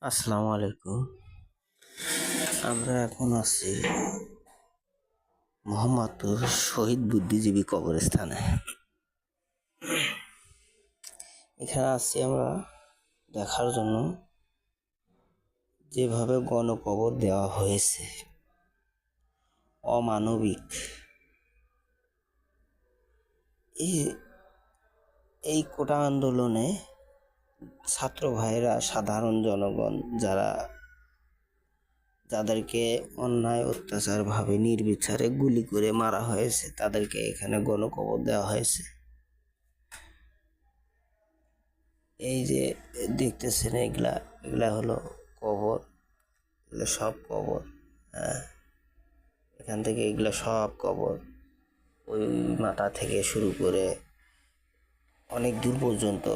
আসসালামু আলাইকুম। আমরা এখন আছি মোহাম্মদপুর শহীদ বুদ্ধিজীবী কবরস্থানে। এখানে আসছি আমরা দেখার জন্য যেভাবে গণকবর দেওয়া হয়েছে, অমানবিক। এই কোটা আন্দোলনে ছাত্র ভাইরা, সাধারণ জনগণ যাদেরকে অন্যায় অত্যাচারভাবে নির্বিচারে গুলি করে মারা হয়েছে, তাদেরকে এখানে গণকবর দেওয়া হয়েছে। এই যে দেখতেছেন, এগুলা হলো কবর। এগুলো সব কবর। এখান থেকে এগুলো সব কবর। ওই মাথা থেকে শুরু করে অনেক দূর পর্যন্ত